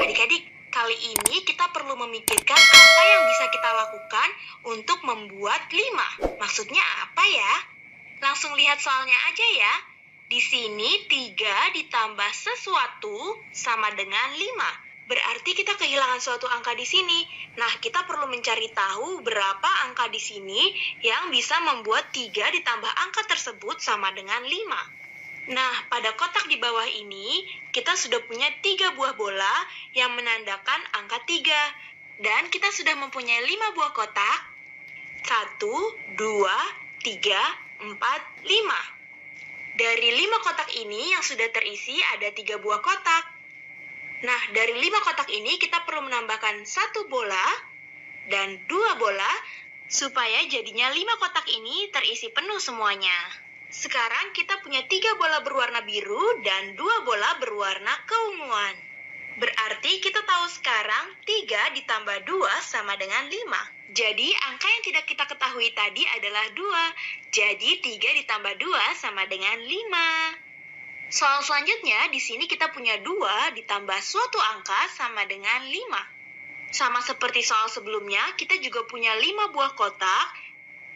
Adik-adik, kali ini kita perlu memikirkan apa yang bisa kita lakukan untuk membuat 5. Maksudnya apa ya? Langsung lihat soalnya aja ya. Di sini 3 ditambah sesuatu sama dengan 5. Berarti kita kehilangan suatu angka di sini. Nah, kita perlu mencari tahu berapa angka di sini yang bisa membuat 3 ditambah angka tersebut sama dengan 5. Nah, pada kotak di bawah ini, kita sudah punya 3 buah bola yang menandakan angka 3. Dan kita sudah mempunyai 5 buah kotak. 1, 2, 3, 4, 5. Dari 5 kotak ini yang sudah terisi ada 3 buah kotak. Nah, dari 5 kotak ini kita perlu menambahkan 1 bola dan 2 bola supaya jadinya 5 kotak ini terisi penuh semuanya. Sekarang kita punya 3 bola berwarna biru dan 2 bola berwarna keunguan. Berarti kita tahu sekarang 3 ditambah 2 sama dengan 5. Jadi angka yang tidak kita ketahui tadi adalah 2. Jadi 3 ditambah 2 sama dengan 5. Soal selanjutnya, di sini kita punya 2 ditambah suatu angka sama dengan 5. Sama seperti soal sebelumnya, kita juga punya 5 buah kotak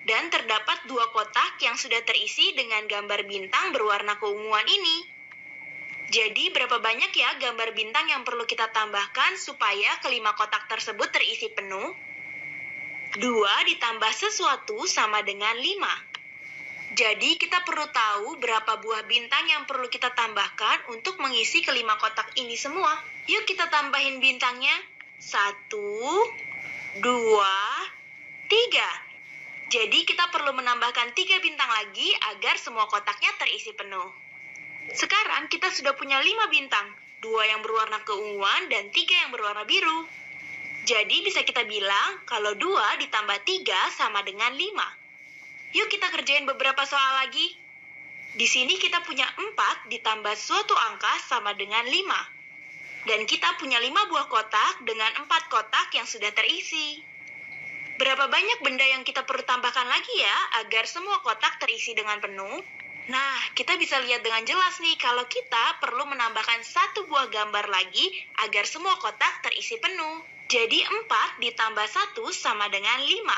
dan terdapat 2 kotak yang sudah terisi dengan gambar bintang berwarna keunguan ini. Jadi, berapa banyak ya gambar bintang yang perlu kita tambahkan supaya kelima kotak tersebut terisi penuh? 2 ditambah sesuatu sama dengan 5. Jadi, kita perlu tahu berapa buah bintang yang perlu kita tambahkan untuk mengisi kelima kotak ini semua. Yuk kita tambahin bintangnya. 1, 2, 3. Jadi, kita perlu menambahkan 3 bintang lagi agar semua kotaknya terisi penuh. Sekarang kita sudah punya 5 bintang, 2 yang berwarna keunguan dan 3 yang berwarna biru. Jadi bisa kita bilang kalau 2 ditambah 3 sama dengan 5. Yuk kita kerjain beberapa soal lagi. Di sini kita punya 4 ditambah suatu angka sama dengan 5. Dan kita punya 5 buah kotak dengan 4 kotak yang sudah terisi. Berapa banyak benda yang kita perlu tambahkan lagi ya agar semua kotak terisi dengan penuh? Nah, kita bisa lihat dengan jelas nih kalau kita perlu menambahkan 1 buah gambar lagi agar semua kotak terisi penuh. Jadi 4 ditambah 1 sama dengan 5.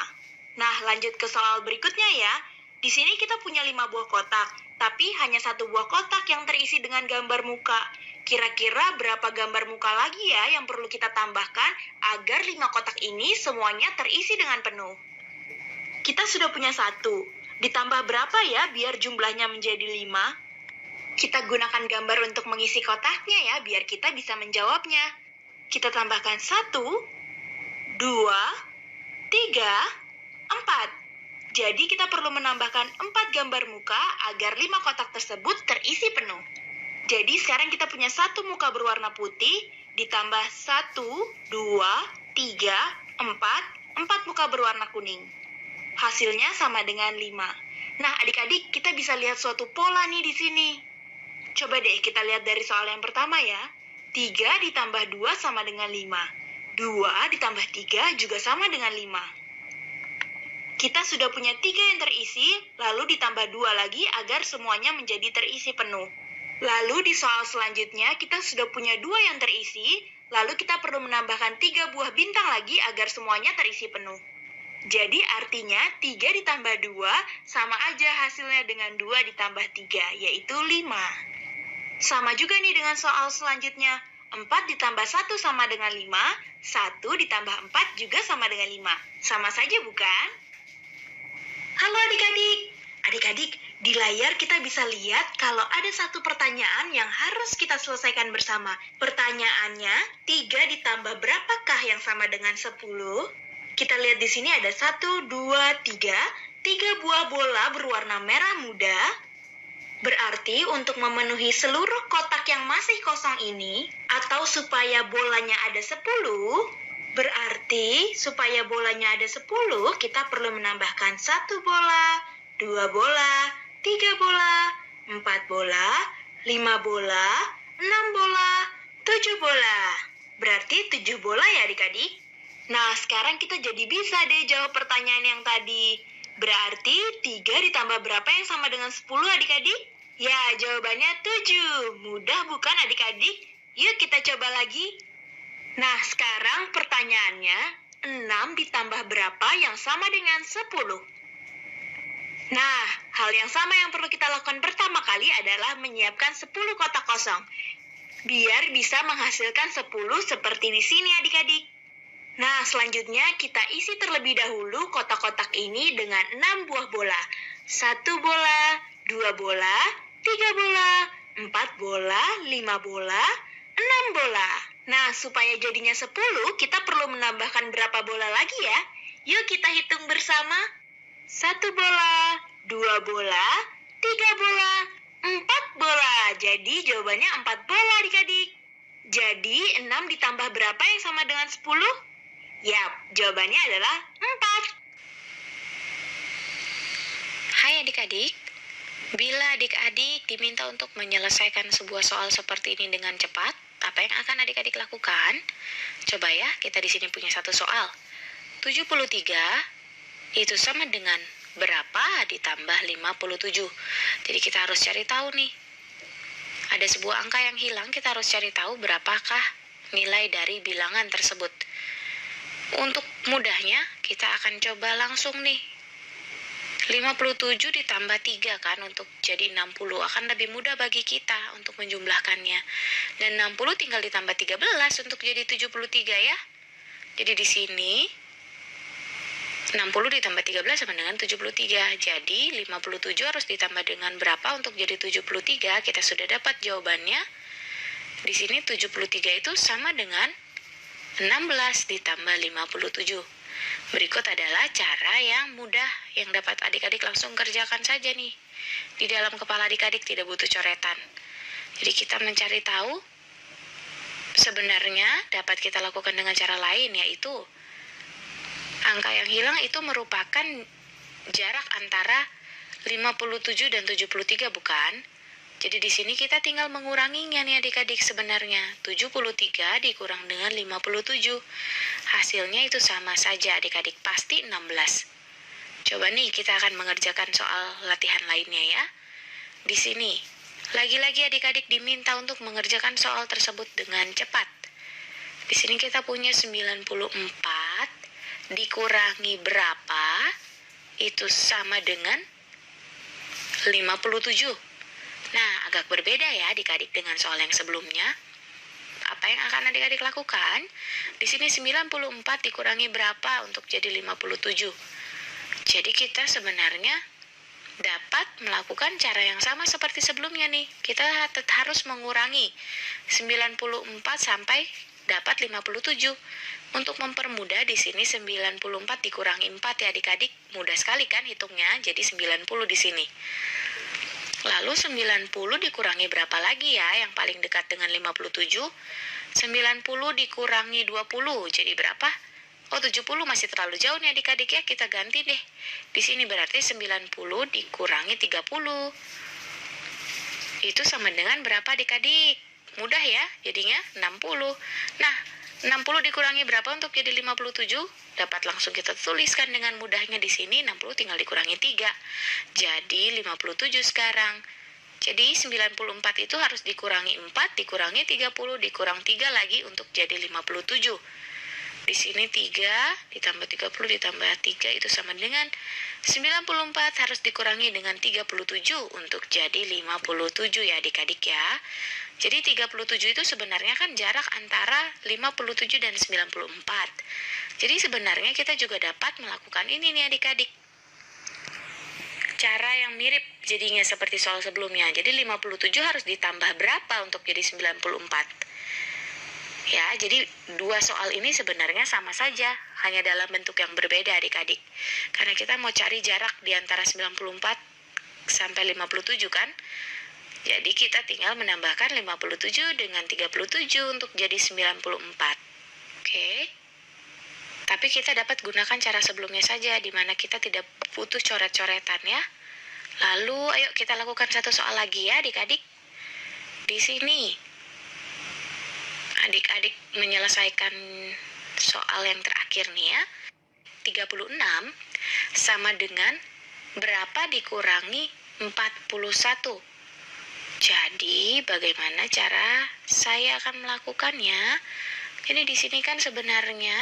Nah, lanjut ke soal berikutnya ya. Di sini kita punya 5 buah kotak, tapi hanya 1 buah kotak yang terisi dengan gambar muka. Kira-kira berapa gambar muka lagi ya yang perlu kita tambahkan agar 5 kotak ini semuanya terisi dengan penuh? Kita sudah punya 1. Ditambah berapa ya biar jumlahnya menjadi 5? Kita gunakan gambar untuk mengisi kotaknya ya, biar kita bisa menjawabnya. Kita tambahkan 1, 2, 3, 4. Jadi kita perlu menambahkan 4 gambar muka agar 5 kotak tersebut terisi penuh. Jadi sekarang kita punya 1 muka berwarna putih, ditambah 1, 2, 3, 4 muka berwarna kuning. Hasilnya sama dengan 5. Nah, adik-adik, kita bisa lihat suatu pola nih di sini. Coba deh kita lihat dari soal yang pertama ya. 3 ditambah 2 sama dengan 5. 2 ditambah 3 juga sama dengan 5. Kita sudah punya 3 yang terisi, lalu ditambah 2 lagi agar semuanya menjadi terisi penuh. Lalu di soal selanjutnya, kita sudah punya 2 yang terisi, lalu kita perlu menambahkan 3 buah bintang lagi agar semuanya terisi penuh. Jadi artinya 3 ditambah 2 sama aja hasilnya dengan 2 ditambah 3, yaitu 5. Sama juga nih dengan soal selanjutnya. 4 ditambah 1 sama dengan 5, 1 ditambah 4 juga sama dengan 5. Sama saja bukan? Halo adik-adik. Adik-adik, di layar kita bisa lihat kalau ada satu pertanyaan yang harus kita selesaikan bersama. Pertanyaannya, 3 ditambah berapakah yang sama dengan 10? Kita lihat di sini ada 1, 2, 3. 3 buah bola berwarna merah muda. Berarti untuk memenuhi seluruh kotak yang masih kosong ini, atau supaya bolanya ada 10, berarti supaya bolanya ada 10, kita perlu menambahkan 1 bola, 2 bola, 3 bola, 4 bola, 5 bola, 6 bola, 7 bola. Berarti 7 bola ya adik-adik? Nah, sekarang kita jadi bisa deh jawab pertanyaan yang tadi. Berarti 3 ditambah berapa yang sama dengan 10 adik-adik? Ya, jawabannya 7. Mudah bukan adik-adik? Yuk kita coba lagi. Nah, sekarang pertanyaannya, 6 ditambah berapa yang sama dengan 10? Nah, hal yang sama yang perlu kita lakukan pertama kali adalah menyiapkan 10 kotak kosong. Biar bisa menghasilkan 10 seperti di sini adik-adik. Nah, selanjutnya kita isi terlebih dahulu kotak-kotak ini dengan 6 buah bola. 1 bola, 2 bola, 3 bola, 4 bola, 5 bola, 6 bola. Nah, supaya jadinya 10, kita perlu menambahkan berapa bola lagi ya? Yuk kita hitung bersama. 1 bola, 2 bola, 3 bola, 4 bola. Jadi jawabannya 4 bola adik-adik. Jadi 6 ditambah berapa yang sama dengan 10? Yap, jawabannya adalah 4. Hai adik-adik, bila adik-adik diminta untuk menyelesaikan sebuah soal seperti ini dengan cepat, apa yang akan adik-adik lakukan? Coba ya, kita di sini punya satu soal. 73 itu sama dengan berapa ditambah 57. Jadi kita harus cari tahu nih. Ada sebuah angka yang hilang, kita harus cari tahu berapakah nilai dari bilangan tersebut. Untuk mudahnya, kita akan coba langsung nih. 57 ditambah 3 kan untuk jadi 60. Akan lebih mudah bagi kita untuk menjumlahkannya. Dan 60 tinggal ditambah 13 untuk jadi 73 ya. Jadi di sini 60 ditambah 13 sama dengan 73. Jadi 57 harus ditambah dengan berapa untuk jadi 73? Kita sudah dapat jawabannya. Di sini 73 itu sama dengan 16 ditambah 57. Berikut adalah cara yang mudah yang dapat adik-adik langsung kerjakan saja nih. Di dalam kepala adik-adik tidak butuh coretan. Jadi kita mencari tahu sebenarnya dapat kita lakukan dengan cara lain, yaitu angka yang hilang itu merupakan jarak antara 57 dan 73, bukan? Jadi di sini kita tinggal menguranginya nih adik-adik sebenarnya. 73 dikurang dengan 57. Hasilnya itu sama saja adik-adik, pasti 16. Coba nih kita akan mengerjakan soal latihan lainnya ya. Di sini, lagi-lagi adik-adik diminta untuk mengerjakan soal tersebut dengan cepat. Di sini kita punya 94 dikurangi berapa itu sama dengan 57. Nah, agak berbeda ya adik-adik dengan soal yang sebelumnya. Apa yang akan adik-adik lakukan? Di sini 94 dikurangi berapa untuk jadi 57. Jadi kita sebenarnya dapat melakukan cara yang sama seperti sebelumnya nih. Kita harus mengurangi 94 sampai dapat 57. Untuk mempermudah di sini 94 dikurangi 4 ya adik-adik. Mudah sekali kan hitungnya, jadi 90 di sini. Lalu 90 dikurangi berapa lagi ya yang paling dekat dengan 57? 90 dikurangi 20, jadi berapa? Oh, 70 masih terlalu jauh nih adik-adik ya, kita ganti deh. Di sini berarti 90 dikurangi 30. Itu sama dengan berapa adik-adik? Mudah ya, jadinya 60. Nah, 60 dikurangi berapa untuk jadi 57? Dapat langsung kita tuliskan dengan mudahnya di sini. 60 tinggal dikurangi 3. Jadi 57 sekarang. Jadi 94 itu harus dikurangi 4, dikurangi 30, dikurang 3 lagi untuk jadi 57. Di sini 3 ditambah 30 ditambah 3 itu sama dengan 94 harus dikurangi dengan 37 untuk jadi 57 ya adik-adik ya. Jadi 37 itu sebenarnya kan jarak antara 57 dan 94. Jadi sebenarnya kita juga dapat melakukan ini nih adik-adik. Cara yang mirip jadinya seperti soal sebelumnya. Jadi 57 harus ditambah berapa untuk jadi 94? Ya, jadi dua soal ini sebenarnya sama saja, hanya dalam bentuk yang berbeda adik-adik. Karena kita mau cari jarak di antara 94 sampai 57 kan? Jadi kita tinggal menambahkan 57 dengan 37 untuk jadi 94. Oke. Tapi kita dapat gunakan cara sebelumnya saja, di mana kita tidak butuh coret-coretan ya. Lalu, ayo kita lakukan satu soal lagi ya adik-adik. Di sini, adik-adik menyelesaikan soal yang terakhir nih ya. 36 sama dengan berapa dikurangi 41. Jadi, bagaimana cara saya akan melakukannya? Ini di sini kan sebenarnya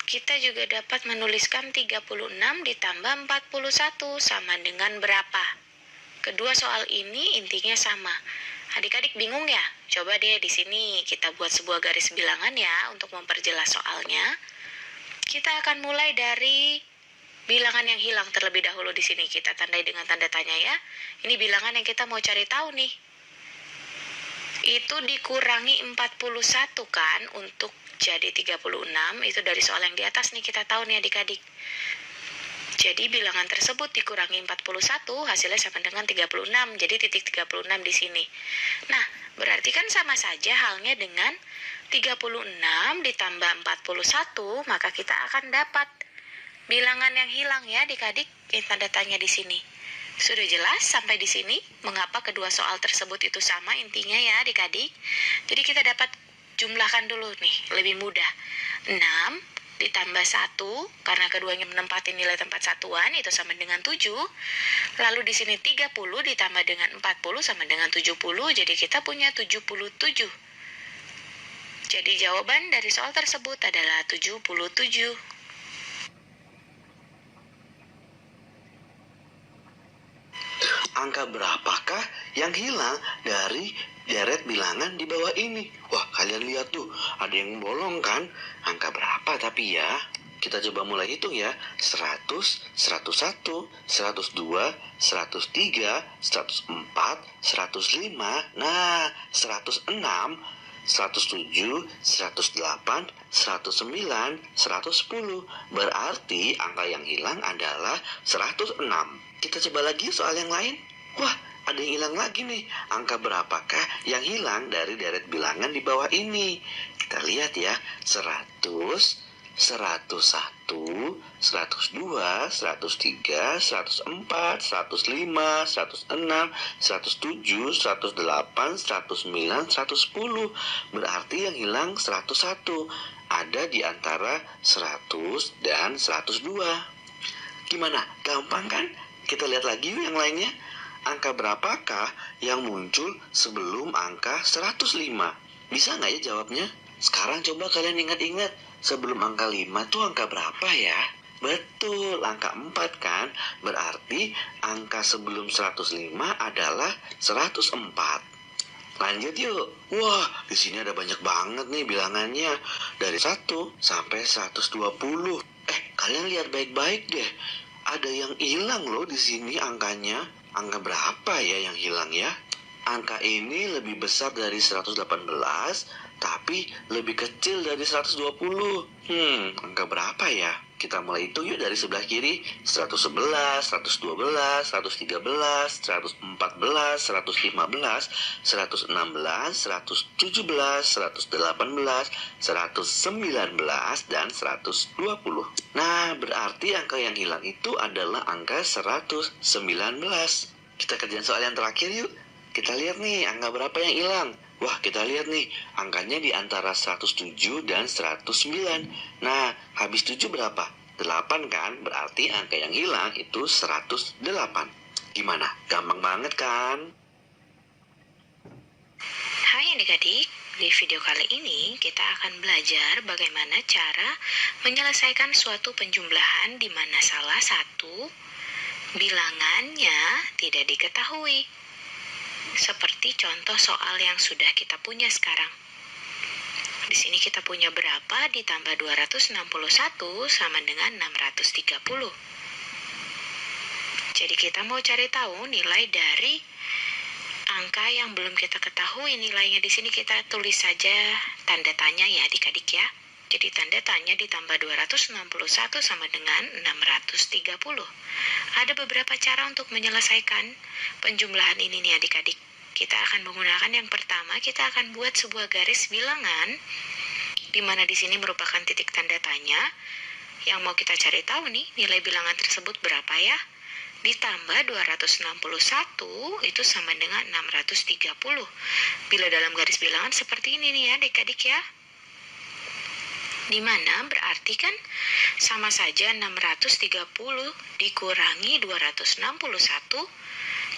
kita juga dapat menuliskan 36 ditambah 41 sama dengan berapa? Kedua soal ini intinya sama. Adik-adik bingung ya? Coba deh di sini kita buat sebuah garis bilangan ya untuk memperjelas soalnya. Kita akan mulai dari bilangan yang hilang terlebih dahulu di sini. Kita tandai dengan tanda tanya ya. Ini bilangan yang kita mau cari tahu nih. Itu dikurangi 41 kan untuk jadi 36. Itu dari soal yang di atas nih kita tahu nih adik-adik. Jadi bilangan tersebut dikurangi 41 hasilnya sama dengan 36. Jadi titik 36 di sini. Nah, berarti kan sama saja halnya dengan 36 ditambah 41, maka kita akan dapat bilangan yang hilang ya adik-adik. Tanda tanya di sini. Sudah jelas sampai di sini mengapa kedua soal tersebut itu sama intinya ya adik-adik. Jadi kita dapat jumlahkan dulu nih, lebih mudah. 6 ditambah 1, karena keduanya menempati nilai tempat satuan, itu sama dengan 7. Lalu di sini 30 ditambah dengan 40 sama dengan 70, jadi kita punya 77. Jadi jawaban dari soal tersebut adalah 77. Angka berapakah yang hilang dari deret bilangan di bawah ini? Wah, kalian lihat tuh, ada yang bolong kan? Angka berapa tapi ya? Kita coba mulai hitung ya. 100, 101, 102, 103, 104, 105. Nah, 106, 107, 108, 109, 110. Berarti angka yang hilang adalah 106. Kita coba lagi soal yang lain. Wah, ada yang hilang lagi nih. Angka berapakah yang hilang dari deret bilangan di bawah ini? Kita lihat ya. 100, 101, 102, 103, 104, 105, 106, 107, 108, 109, 110. Berarti yang hilang 101. Ada di antara 100 dan 102. Gimana? Gampang kan? Kita lihat lagi yang lainnya. Angka berapakah yang muncul sebelum angka 105? Bisa nggak ya jawabnya? Sekarang coba kalian ingat-ingat. Sebelum angka 5 tuh angka berapa ya? Betul, angka 4 kan? Berarti angka sebelum 105 adalah 104. Lanjut yuk. Wah, di sini ada banyak banget nih bilangannya. Dari 1 sampai 120. Kalian lihat baik-baik deh. Ada yang hilang loh di sini angkanya. Angka berapa ya yang hilang ya? Angka ini lebih besar dari 118, tapi lebih kecil dari 120. Angka berapa ya? Kita mulai hitung yuk dari sebelah kiri. 111, 112, 113, 114, 115, 116, 117, 118, 119, dan 120. Nah, berarti angka yang hilang itu adalah angka 119. Kita kerjain soal yang terakhir yuk. Kita lihat nih, angka berapa yang hilang? Wah, kita lihat nih, angkanya di antara 107 dan 109. Nah, habis 7 berapa? 8 kan? Berarti angka yang hilang itu 108. Gimana? Gampang banget kan? Hai adik-adik, di video kali ini kita akan belajar bagaimana cara menyelesaikan suatu penjumlahan di mana salah satu bilangannya tidak diketahui. Seperti contoh soal yang sudah kita punya sekarang. Di sini kita punya berapa ditambah 261 sama dengan 630. Jadi kita mau cari tahu nilai dari angka yang belum kita ketahui nilainya. Di sini kita tulis saja tanda tanya ya adik-adik ya. Jadi tanda tanya ditambah 261 sama dengan 630. Ada beberapa cara untuk menyelesaikan penjumlahan ini nih adik-adik. Kita akan menggunakan yang pertama, kita akan buat sebuah garis bilangan di mana di sini merupakan titik tanda tanya. Yang mau kita cari tahu nih nilai bilangan tersebut berapa ya? Ditambah 261 itu sama dengan 630. Bila dalam garis bilangan seperti ini nih ya adik-adik ya. Dimana berarti kan sama saja 630 dikurangi 261,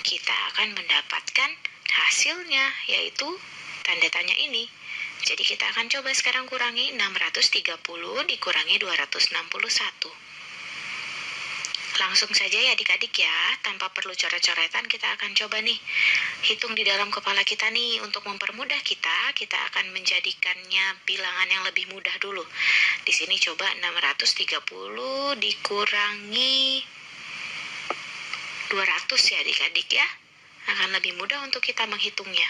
kita akan mendapatkan hasilnya, yaitu tanda tanya ini. Jadi kita akan coba sekarang kurangi 630 dikurangi 261. Langsung saja ya adik-adik ya, tanpa perlu coret-coretan kita akan coba nih hitung di dalam kepala kita nih. Untuk mempermudah kita akan menjadikannya bilangan yang lebih mudah dulu. Di sini coba 630 dikurangi 200 ya adik-adik ya. Akan lebih mudah untuk kita menghitungnya.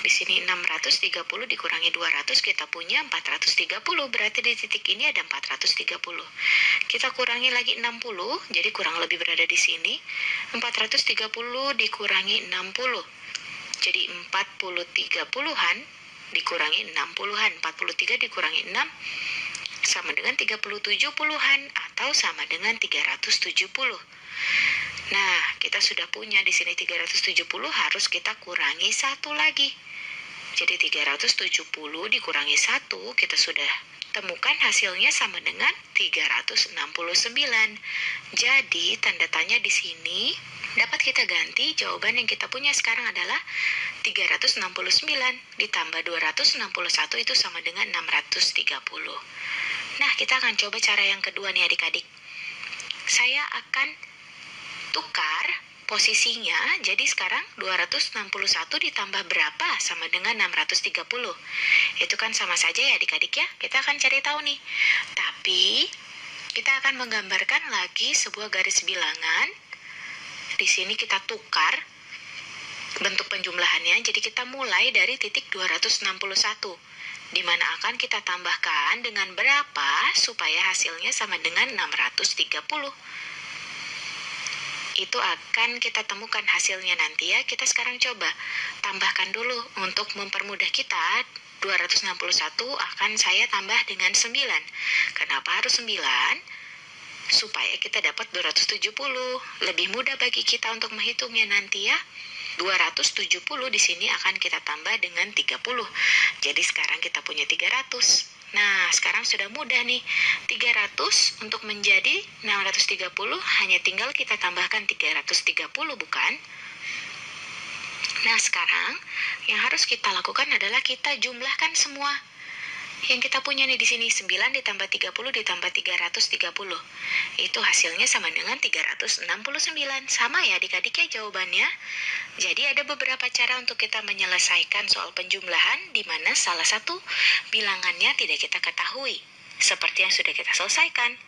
Di sini 630 dikurangi 200 kita punya 430, berarti di titik ini ada 430. Kita kurangi lagi 60, jadi kurang lebih berada di sini. 430 dikurangi 60. Jadi 43 puluhan dikurangi 6 puluhan. 43 dikurangi 6 sama dengan 37 puluhan atau sama dengan 370. Nah, kita sudah punya di sini 370, harus kita kurangi 1 lagi. Jadi 370 dikurangi 1, kita sudah temukan hasilnya sama dengan 369. Jadi tanda tanya di sini dapat kita ganti. Jawaban yang kita punya sekarang adalah 369 ditambah 261 itu sama dengan 630. Nah, kita akan coba cara yang kedua nih adik-adik. Saya akan tukar posisinya, jadi sekarang 261 ditambah berapa sama dengan 630. Itu kan sama saja ya adik-adik ya, kita akan cari tahu nih. Tapi kita akan menggambarkan lagi sebuah garis bilangan. Di sini kita tukar bentuk penjumlahannya, jadi kita mulai dari titik 261, di mana akan kita tambahkan dengan berapa supaya hasilnya sama dengan 630. Itu akan kita temukan hasilnya nanti ya. Kita sekarang coba tambahkan dulu. Untuk mempermudah kita, 261 akan saya tambah dengan 9. Kenapa harus 9? Supaya kita dapat 270. Lebih mudah bagi kita untuk menghitungnya nanti ya. 270 di sini akan kita tambah dengan 30. Jadi sekarang kita punya 300. Nah, sekarang sudah mudah nih. 300 untuk menjadi 630 hanya tinggal kita tambahkan 330, bukan? Nah, sekarang yang harus kita lakukan adalah kita jumlahkan semua. Yang kita punya nih di sini 9 ditambah 30 ditambah 330. Itu hasilnya sama dengan 369. Sama ya adik-adik ya jawabannya. Jadi ada beberapa cara untuk kita menyelesaikan soal penjumlahan di mana salah satu bilangannya tidak kita ketahui. Seperti yang sudah kita selesaikan.